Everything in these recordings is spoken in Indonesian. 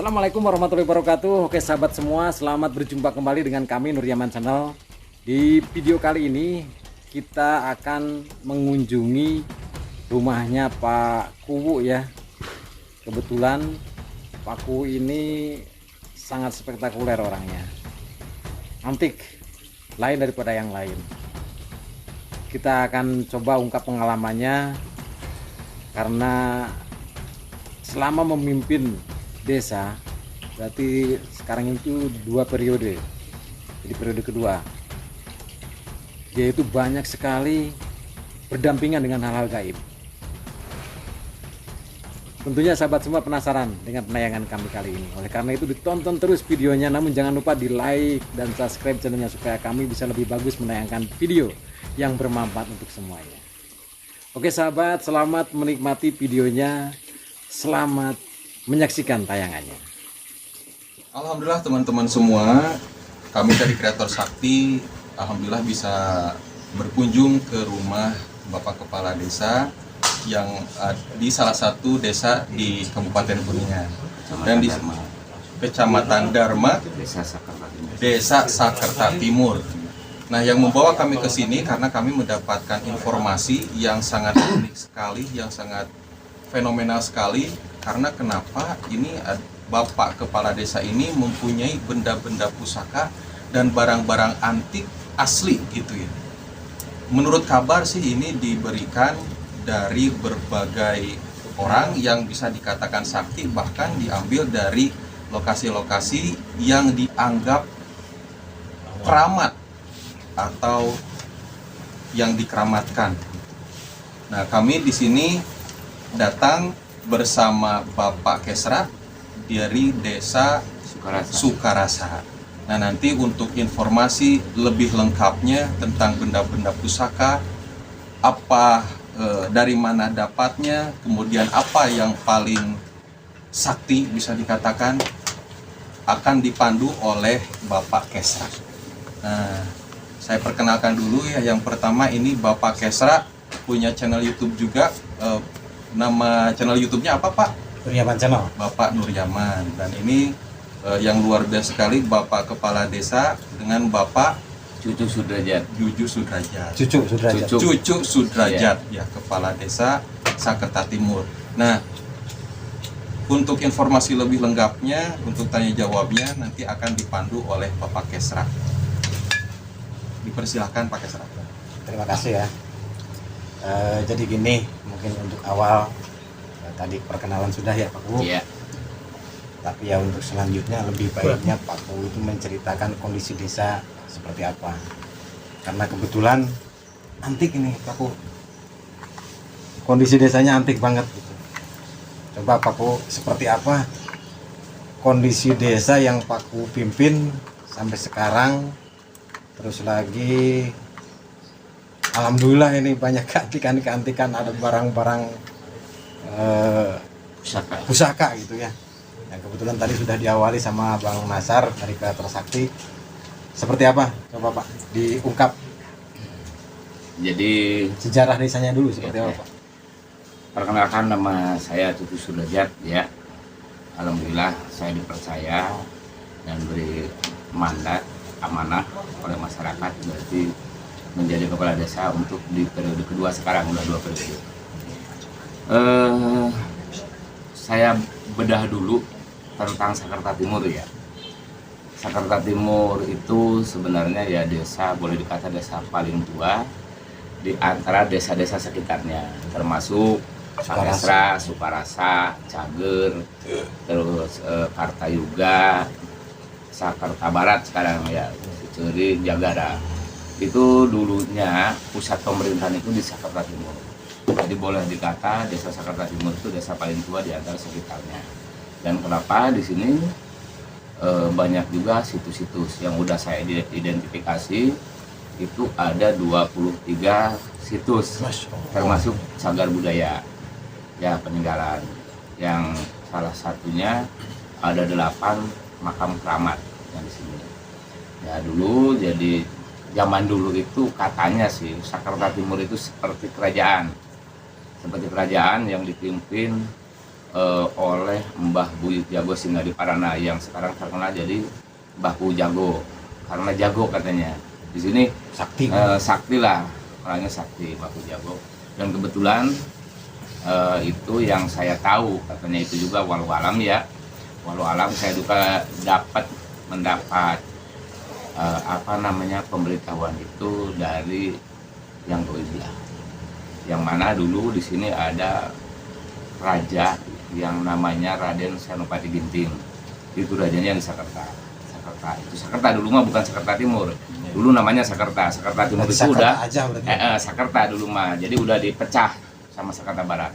Assalamualaikum warahmatullahi wabarakatuh. Oke sahabat semua, selamat berjumpa kembali dengan kami Nur Yaman Channel. Di video kali ini kita akan mengunjungi rumahnya Pak Kuwu ya. Kebetulan Pak Kuwu ini sangat spektakuler orangnya, antik, lain daripada yang lain. Kita akan coba ungkap pengalamannya, karena selama memimpin desa, berarti sekarang itu 2 periode, jadi periode kedua, dia itu banyak sekali berdampingan dengan hal-hal gaib. Tentunya sahabat semua penasaran dengan penayangan kami kali ini. Oleh karena itu ditonton terus videonya, namun jangan lupa di like dan subscribe channelnya supaya kami bisa lebih bagus menayangkan video yang bermanfaat untuk semuanya. Oke sahabat, selamat menikmati videonya, selamat menyaksikan tayangannya. Alhamdulillah teman-teman semua, kami dari Kreator Sakti alhamdulillah bisa berkunjung ke rumah Bapak Kepala Desa yang di salah satu desa di Kabupaten Kuningan dan di Kecamatan Dharma, Desa Sakerta Timur. Nah, yang membawa kami ke sini karena kami mendapatkan informasi yang sangat unik sekali, yang sangat fenomenal sekali. Karena kenapa ini Bapak Kepala Desa ini mempunyai benda-benda pusaka dan barang-barang antik asli gitu ya. Menurut kabar sih ini diberikan dari berbagai orang yang bisa dikatakan sakti, bahkan diambil dari lokasi-lokasi yang dianggap keramat atau yang dikeramatkan. Nah, kami di sini datang bersama Bapak Kesra dari Desa Sukarasa. Nah, nanti untuk informasi lebih lengkapnya tentang benda-benda pusaka, apa dari mana dapatnya, kemudian apa yang paling sakti bisa dikatakan, akan dipandu oleh Bapak Kesra. Nah, saya perkenalkan dulu ya. Yang pertama ini Bapak Kesra punya channel YouTube juga. Nama channel YouTube-nya apa Pak? Nur Yaman Channel. Bapak Nur Yaman. Dan ini yang luar biasa sekali, Bapak Kepala Desa dengan Bapak Cucu Sudrajat. Cucu Sudrajat ya, Kepala Desa Sakerta Timur. Nah, untuk informasi lebih lengkapnya, untuk tanya jawabnya nanti akan dipandu oleh Bapak Kesra. Dipersilahkan Pak Kesra. Terima kasih ya. Jadi gini, mungkin untuk awal tadi perkenalan sudah ya Pak Kuwu. Iya. Tapi ya untuk selanjutnya lebih baiknya Pak Kuwu itu menceritakan kondisi desa seperti apa. Karena kebetulan antik ini Pak Kuwu. Kondisi desanya antik banget gitu. Coba Pak Kuwu, seperti apa kondisi desa yang Pak Kuwu pimpin sampai sekarang, terus lagi alhamdulillah ini banyak keantikan, ada barang-barang pusaka gitu ya. Yang kebetulan tadi sudah diawali sama Bang Nasar dari Kreator Sakti. Seperti apa? Coba Pak diungkap. Jadi Sejarah desanya dulu seperti apa Pak? perkenalkan, nama saya Cucu Sudrajat ya. Alhamdulillah saya dipercaya dan beri mandat amanah oleh masyarakat, berarti menjadi kepala desa untuk di periode kedua. Sekarang udah 2 periode. Saya bedah dulu tentang Sakerta Timur ya. Sakerta Timur itu sebenarnya ya desa, boleh dikata desa paling tua di antara desa-desa sekitarnya, termasuk Pakesra, Sukarasa, Cager, terus Kartayuga, Sakerta Barat sekarang ya, Ceri, Jagara. Itu dulunya pusat pemerintahan itu di Sakerta Timur. Jadi boleh dikata desa Sakerta Timur itu desa paling tua di antara sekitarnya. Dan kenapa di sini banyak juga situs-situs yang udah saya identifikasi, itu ada 23 situs, termasuk cagar budaya ya, peninggalan. Yang salah satunya ada 8 makam keramat yang di sini. Ya dulu, jadi zaman dulu itu katanya sih Sakerta Timur itu seperti kerajaan yang dipimpin oleh Mbah Buyut Jago Singadi Parana yang sekarang terkenal jadi Mbah Bu Jago, karena jago katanya. Di sini Sakti. sakti lah, orangnya sakti Mbah Bu Jago. Dan kebetulan itu yang saya tahu, katanya itu juga walau alam ya. Walau alam saya juga mendapat pemberitahuan itu dari yang goiblah. Yang mana dulu di sini ada raja yang namanya Raden Senopati Ginting. Itu rajanya di Sakerta. Itu Sakerta dulu mah, bukan Sakerta Timur. Dulu namanya Sakerta. Sakerta Timur itu udah aja berarti. Sakerta dulu mah. Jadi udah dipecah sama Sakerta Barat.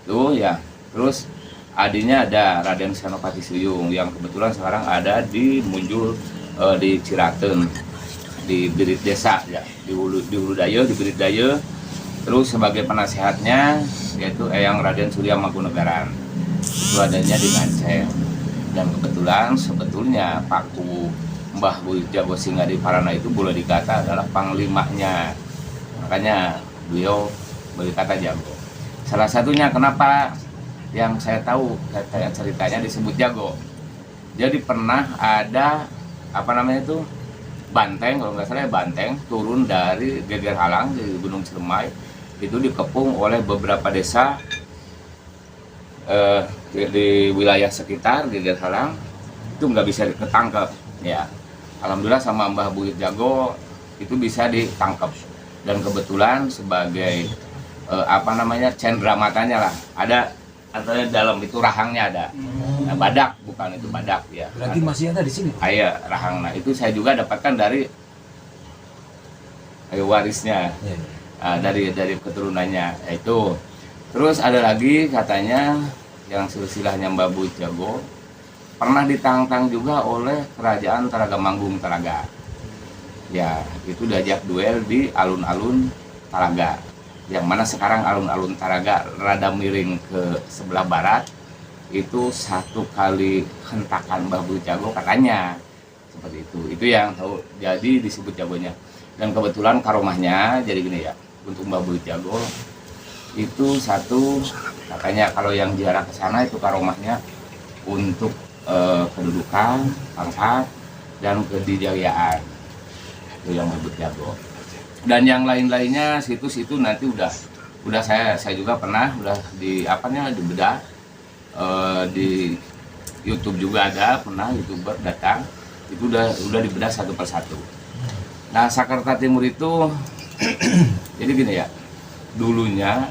Tuh ya. Terus adinya ada Raden Senopati Suyung yang kebetulan sekarang ada di Munjul, di Ciraten, di Birit Desa ya, di Hulu Dayo, di Birit Dayo. Terus sebagai penasehatnya yaitu Eyang Raden Surya Mangkunegaran. Itu adanya di Ngancem. Dan kebetulan sebetulnya Paku Mbah Buyut Jago Singadi Parana itu boleh dikata adalah panglimanya. Makanya beliau boleh kata jago. Salah satunya kenapa yang saya tahu ceritanya disebut jago. Jadi pernah ada banteng, kalau nggak salah banteng turun dari Geger Halang di Gunung Ciremai, itu dikepung oleh beberapa desa di wilayah sekitar Geger Halang, itu nggak bisa ketangkep ya. Alhamdulillah sama Mbah Buyut Jago itu bisa ditangkap, dan kebetulan sebagai cendera matanya lah ada, atau dalam itu rahangnya ada. Nah, badak, bukan itu badak ya. Berarti masih ada di sini. Iya, rahang. Nah, itu saya juga dapatkan dari warisnya. Dari keturunannya itu. Terus ada lagi katanya yang silsilahnya Mbah Buyut Jago pernah ditantang juga oleh kerajaan Taraga Manggung Taraga. Ya, itu diajak duel di alun-alun Taraga. Yang mana sekarang alun-alun Taraga rada miring ke sebelah barat. Itu satu kali hentakan Mbah Buyut Jago katanya. Seperti itu. Itu yang tahu. Jadi disebut jagonya. Dan kebetulan karomahnya jadi gini ya. Untuk Mbah Buyut Jago itu satu, katanya kalau yang ziarah ke sana itu karomahnya untuk kedudukan, pangkat, dan kedijayaan. Itu yang Mbah Buyut Jago. Dan yang lain-lainnya situs itu nanti udah saya juga pernah dibedah di YouTube juga ada, pernah YouTuber datang itu udah dibedah satu persatu. Nah, Sakerta Timur itu jadi gini ya, dulunya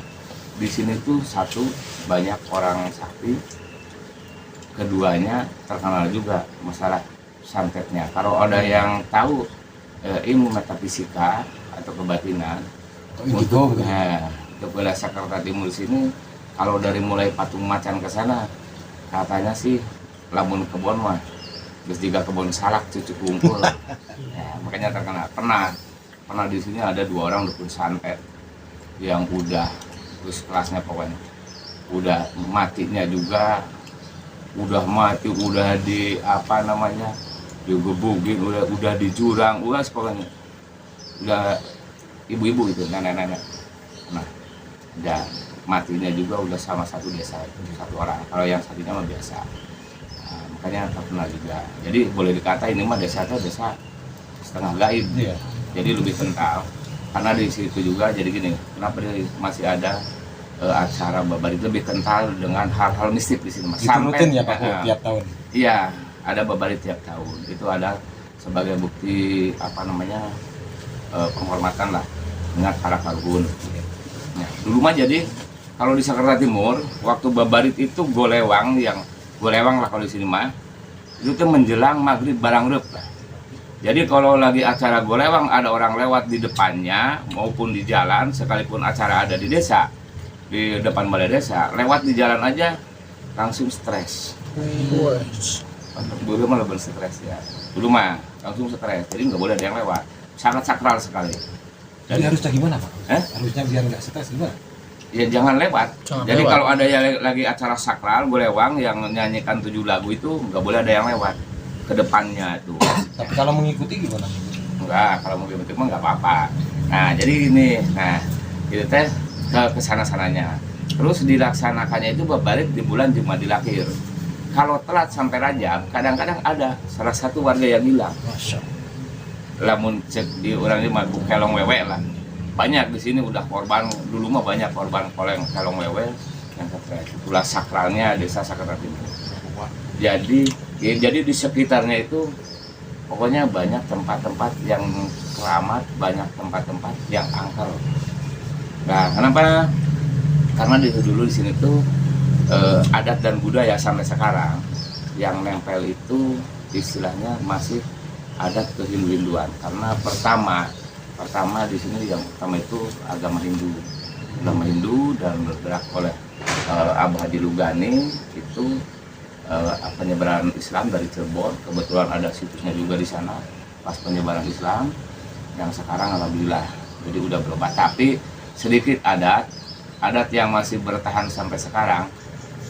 di sini tuh satu banyak orang sakti, keduanya terkenal juga masalah santetnya. Kalau ada yang tahu ilmu metafisika atau kebatinan untuk wilayah Sakerta Timur sini, kalau dari mulai Patung Macan ke sana katanya sih lamun kebon mah terus juga kebon salak cucu kumpul. Ya, makanya terkenal. Pernah di sini ada 2 orang dukun santet yang udah terus kelasnya, pokoknya udah matinya juga udah mati, udah di digebugin, udah di jurang, pokoknya udah ibu-ibu itu, nenek-nenek. Nah, udah matinya juga udah sama satu desa, satu orang. Kalau yang satunya mah biasa. Nah, makanya terkenal juga. Jadi boleh dikata ini mah desa setengah gaib. Iya. Jadi lebih kental. Karena di situ juga jadi gini, kenapa masih ada acara babarit lebih kental dengan hal-hal mistik di sini. Itu rutin ya Pak tiap tahun? Iya, ada babarit tiap tahun. Itu ada sebagai bukti penghormatan lah dengan para kalhun. Nah, dulu mah jadi kalau di Sakerta Timur waktu babarit itu golewang lah kalau di sini mah itu tuh menjelang maghrib barang rep lah. Jadi kalau lagi acara golewang ada orang lewat di depannya maupun di jalan, sekalipun acara ada di desa, di depan balai desa, lewat di jalan aja langsung stres. Dulu mah lebih stres ya. Dulu mah langsung stres, jadi nggak boleh ada yang lewat. Sangat sakral sekali. Jadi harusnya gimana Pak? Harusnya biar nggak stres gimana? Ya jangan lewat. Jadi kalau ada yang lagi acara sakral golewang yang nyanyikan 7 lagu itu nggak boleh ada yang lewat ke depannya tuh. Tapi kalau mengikuti gimana? Enggak, kalau mengikuti mah nggak apa-apa. Nah, jadi ini, itu teh ke sana-sananya. Terus dilaksanakannya itu berbalik di bulan Jumadil Akhir. Kalau telat sampai Rajab, kadang-kadang ada salah satu warga yang hilang. Masya. Lamun cek di orang ini mah kelong wewe lah. Banyak di sini udah korban, dulu mah banyak korban kelong wewe yang terkait. Itulah sakralnya desa Sakralta Timur. Jadi di sekitarnya itu pokoknya banyak tempat-tempat yang keramat, banyak tempat-tempat yang angker. Nah, kenapa? Karena dulu di sini tuh adat dan budaya sampai sekarang yang nempel itu istilahnya masih adat kehindu-hinduan. Karena pertama di sini yang pertama itu agama Hindu dan bergerak oleh Abah Haji Lugani itu penyebaran Islam dari Cirebon. Kebetulan ada situsnya juga di sana pas penyebaran Islam yang sekarang alhamdulillah jadi udah berubah. Tapi sedikit adat yang masih bertahan sampai sekarang,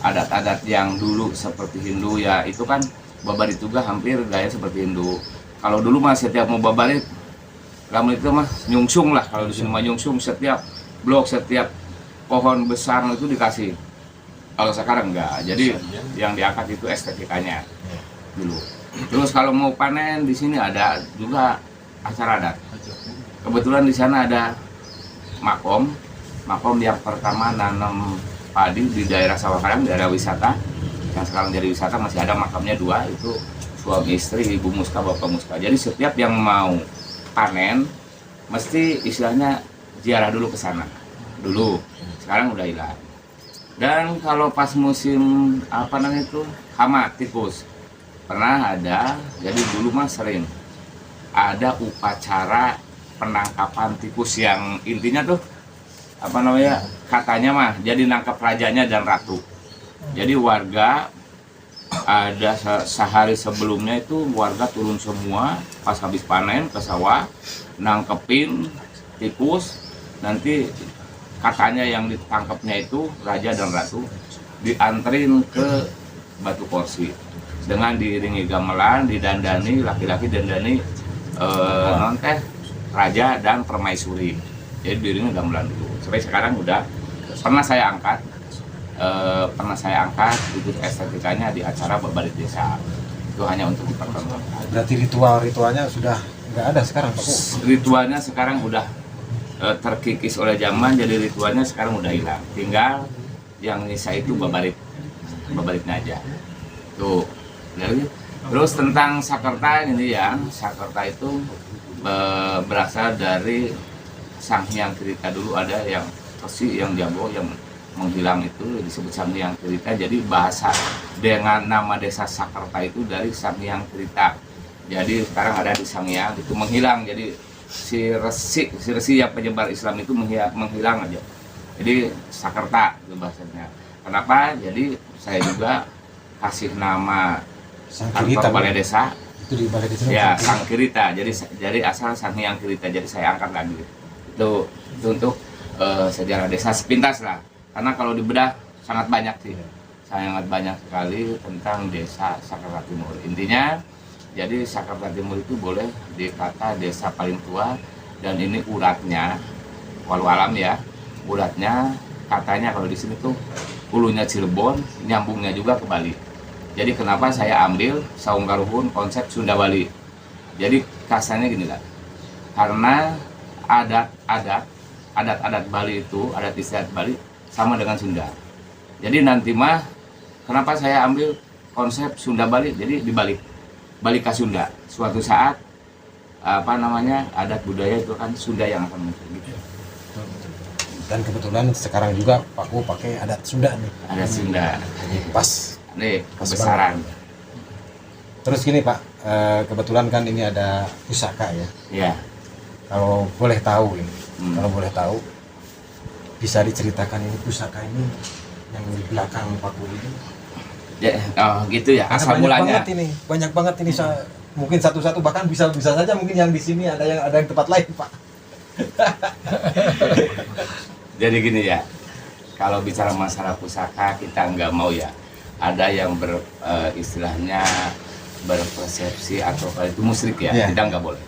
adat-adat yang dulu seperti Hindu ya itu kan babarit juga hampir gaya seperti Hindu. Kalau dulu mah setiap mau babarit, kamu itu mah nyungsung lah, kalau di sini mah nyungsung setiap blok, setiap pohon besar itu dikasih. Kalau sekarang enggak, jadi yang diangkat itu estetikanya dulu. Terus kalau mau panen di sini ada juga acara adat. Kebetulan di sana ada makom yang pertama nanam padi di daerah Sawah Karang, daerah wisata yang sekarang jadi wisata. Masih ada makamnya 2, itu suami istri, ibu Muska, bapak Muska. Jadi setiap yang mau panen mesti istilahnya ziarah dulu ke sana dulu. Sekarang udah hilang. Dan kalau pas musim hama tikus pernah ada. Jadi dulu mah sering ada upacara penangkapan tikus yang intinya tuh katanya mah jadi nangkap rajanya dan ratu. Jadi warga ada sehari sebelumnya itu warga turun semua pas habis panen ke sawah nangkepin tikus. Nanti katanya yang ditangkapnya itu raja dan ratu dianterin ke Batu Korsi dengan diiringi gamelan, didandani, laki-laki dandani raja dan permaisuri. Jadi diiringi gamelan dulu. Sampai sekarang udah pernah saya angkat itu estetikanya di acara babarit desa. Itu hanya untuk dipertontonkan. Berarti ritualnya sudah nggak ada sekarang, Pak? Ritualnya sekarang udah terkikis oleh zaman, jadi ritualnya sekarang udah hilang. Tinggal yang nyisa itu babaritnya aja. Tuh. Terus tentang Sakerta ini ya, Sakerta itu berasal dari Sang Hyang Tirita. Dulu ada yang Resi yang Jago yang menghilang itu disebut Sang Hyang Tirita. Jadi bahasa dengan nama desa Sakerta itu dari Sang Hyang Tirita. Jadi sekarang ada di Sang Hyang itu menghilang. Jadi si resi yang penyebar Islam itu menghilang aja. Jadi Sakerta itu bahasanya. Kenapa? Jadi saya juga kasih nama kantor balai desa. Itu di balai desa. Ya, Sang Kirita. Jadi asal Sang Hyang Kirita. Jadi saya angkat lagi. Itu untuk sejarah desa sepintas lah. Karena kalau dibedah sangat banyak sih. Sangat banyak sekali tentang desa Sakerta Timur. Intinya jadi Sakerta Timur itu boleh dikata desa paling tua. Dan ini uratnya walau alam ya. Uratnya katanya kalau di sini tuh hulunya Cirebon, nyambungnya juga ke Bali. Jadi kenapa saya ambil Saung Karuhun konsep Sunda Bali. Jadi kasarnya gini lah. Karena adat Bali itu, adat istiadat Bali sama dengan Sunda. Jadi nanti mah kenapa saya ambil konsep Sunda Bali, jadi dibalik ke Sunda. Suatu saat adat budaya itu kan Sunda yang akan muncul gitu. Dan kebetulan sekarang juga Pak pakai adat Sunda nih. Adat Sunda. Pas Nih kebesaran. Terus gini Pak, kebetulan kan ini ada pusaka ya. Iya. Kalau boleh tahu ini, bisa diceritakan ini pusaka ini yang di belakang Paku ini. Ya, oh gitu ya. Asal mulanya. Banyak banget ini mungkin satu-satu bahkan bisa saja mungkin yang di sini ada yang tempat lain Pak. Jadi gini ya. Kalau bicara masalah pusaka kita nggak mau ya. Ada yang istilahnya berpersepsi atau itu musyrik ya, kita nggak boleh.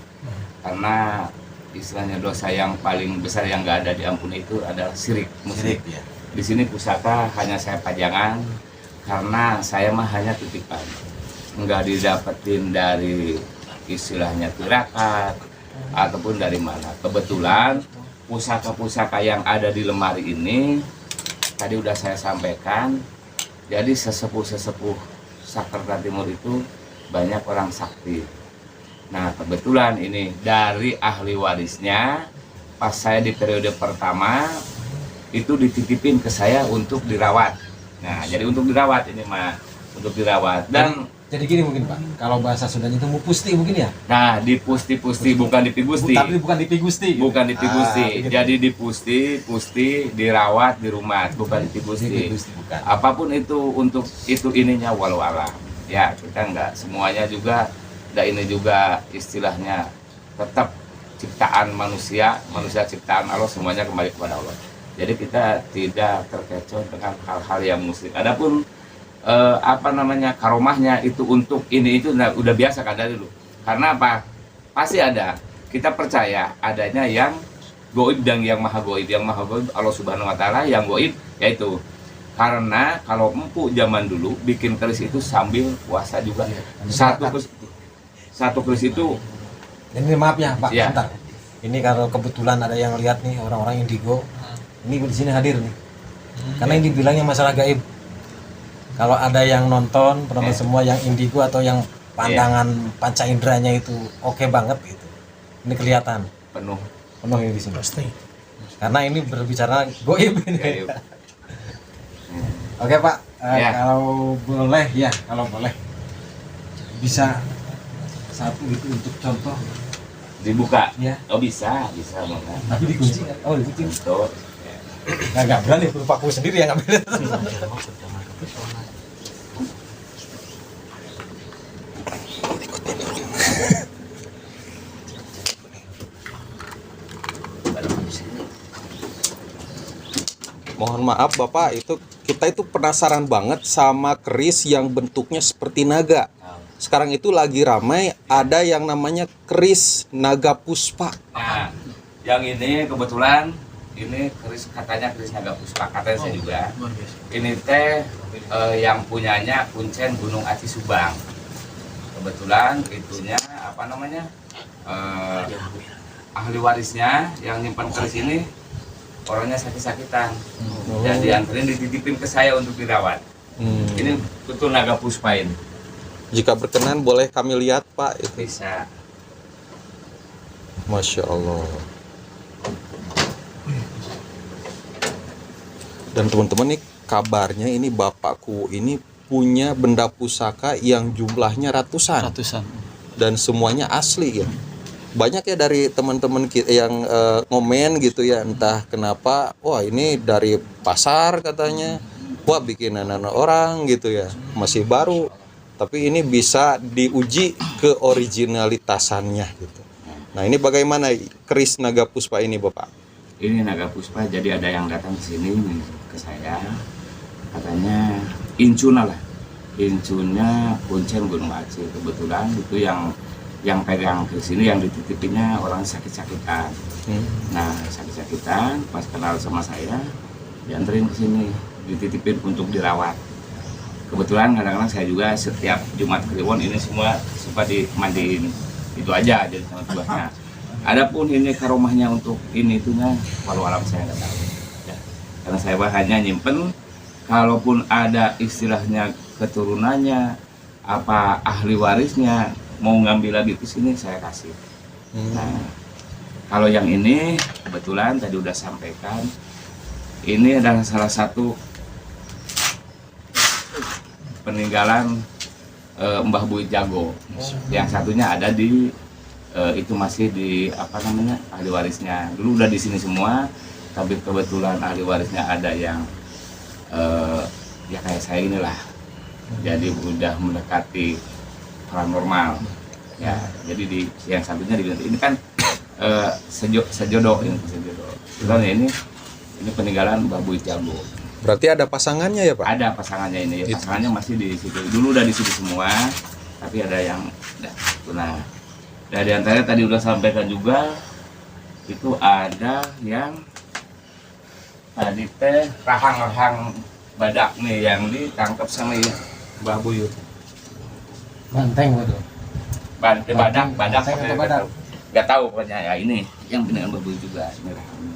Karena istilahnya dosa yang paling besar yang nggak ada diampuni itu adalah syirik, musyrik. Di sini pusaka hanya saya pajangan karena saya mah hanya titipan, nggak didapetin dari istilahnya tirakat ataupun dari mana. Kebetulan pusaka-pusaka yang ada di lemari ini tadi udah saya sampaikan, jadi sesepuh-sesepuh Sakerta Timur itu banyak orang sakti. Nah kebetulan ini dari ahli warisnya, pas saya di periode pertama itu dititipin ke saya untuk dirawat. Nah jadi untuk dirawat ini mah, untuk dirawat. Dan Jadi gini mungkin Pak, kalau bahasa Sundanya itu mupusti mungkin ya? nah dipusti-pusti, bukan dipigusti. Tapi bukan dipigusti. Bukan dipigusti. Gitu. Jadi pusti dirawat di rumah, bukan dipigusti. Bukan. Apapun itu untuk itu ininya walau alam. Ya kita nggak semuanya juga, dan ini juga istilahnya tetap ciptaan manusia ciptaan Allah, semuanya kembali kepada Allah. Jadi kita tidak terkecoh dengan hal-hal yang musyrik. Adapun karomahnya itu untuk ini itu udah biasa kan dari dulu. Karena apa? Pasti ada. Kita percaya adanya yang goib dan yang maha goib. Yang maha goib Allah Subhanahu Wa Taala, yang goib yaitu. Karena kalau empu zaman dulu bikin keris itu sambil puasa juga. Satu keris itu. Ini maaf ya Pak, Ya. bentar. Ini kalau kebetulan ada yang lihat nih orang-orang indigo, ini di sini hadir nih. Karena ini bilangnya masalah gaib. Kalau ada yang nonton, penonton semua yang indigo atau yang pandangan panca inderanya itu oke banget gitu. Ini kelihatan Penuh ini di sini. Pasti. Karena ini berbicara gaib ini. gaib. Oke Pak, Ya. kalau boleh bisa satu itu untuk contoh. Dibuka. Ya. Oh bisa banget. Tapi dikunci kan? Oh dikunci. Betul. Nggak berani, Pakku sendiri yang ngambil. Mohon maaf Bapak, kita itu penasaran banget sama keris yang bentuknya seperti naga. Sekarang itu lagi ramai ada yang namanya keris naga puspa. Nah, yang ini kebetulan ini keris, katanya keris naga puspa, katanya saya juga. Ini teh yang punyanya Kuncen Gunung Aci Subang. Kebetulan itunya ahli warisnya yang nyimpan keris ini orangnya sakit-sakitan. Dan dianterin dititipin ke saya untuk dirawat. Ini betul naga puspa ini. Jika berkenan boleh kami lihat Pak itu. Bisa. Masya Allah. Dan teman-teman nih, kabarnya ini bapakku ini punya benda pusaka yang jumlahnya ratusan. Dan semuanya asli ya. Banyak ya dari teman-teman kita yang ngomen gitu ya, entah kenapa, wah ini dari pasar katanya, wah bikinan orang gitu ya, masih baru, tapi ini bisa diuji ke originalitasannya gitu. Nah ini bagaimana keris naga puspa ini Bapak? Ini naga puspa, jadi ada yang datang ke sini ke saya, katanya incuna incunnya Kuncen Gunung Aci. Kebetulan itu yang pegang ke sini, yang dititipinnya orang sakit-sakitan. Nah sakit-sakitan, pas kenal sama saya dianterin ke sini, dititipin untuk dirawat. Kebetulan kadang-kadang saya juga setiap Jumat Kliwon ini semua suka dimandiin, itu aja jadi sama tugasnya. Adapun ini karomahnya untuk ini itunya walau alam saya nggak tahu ya. Karena saya hanya nyimpen, kalaupun ada istilahnya keturunannya apa ahli warisnya mau ngambil lagi ke sini saya kasih. Nah kalau yang ini kebetulan tadi udah sampaikan, ini adalah salah satu peninggalan Mbah Bui Jago. Yang satunya ada di itu masih di ahli warisnya. Dulu udah di sini semua, tapi kebetulan ahli warisnya ada yang ya kayak saya inilah. Jadi udah mendekati paranormal. Ya, jadi yang satunya diganti. Ini kan sejodoh ini sejodoh. Sebenarnya ini peninggalan Mbah Bui Jago. Berarti ada pasangannya ya Pak? Ada pasangannya ini. Pasangannya masih di situ. Dulu udah di situ semua, tapi ada yang nah dari antaranya tadi udah sampaikan juga, itu ada yang Tadi teh rahang-rahang badak nih yang ditangkap sama Mbah Buyut. Banteng waduh. Badak Banteng atau badak? Gak tahu pokoknya ya ini yang benar Mbah Buyut juga ini rahang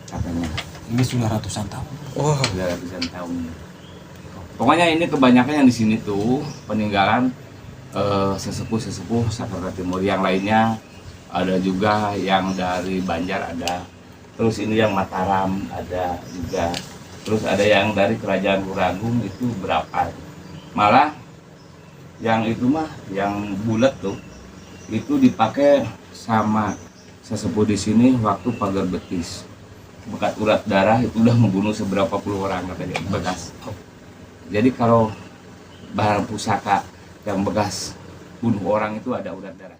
katanya. Ini sudah ratusan tahun. Sudah ratusan tahun. Pokoknya ini kebanyakan yang di sini tuh peninggalan sesepuh Sakerta Timur. Yang lainnya ada juga yang dari Banjar ada. Terus ini yang Mataram ada juga. Terus ada yang dari Kerajaan Luragung itu berapa. Malah yang itu mah yang bulat tuh itu dipakai sama sesepuh di sini waktu pagar betis. Bekas urat darah itu udah membunuh seberapa puluh orang katanya bekas. Jadi kalau bahan pusaka yang bekas bunuh orang itu ada urat darah.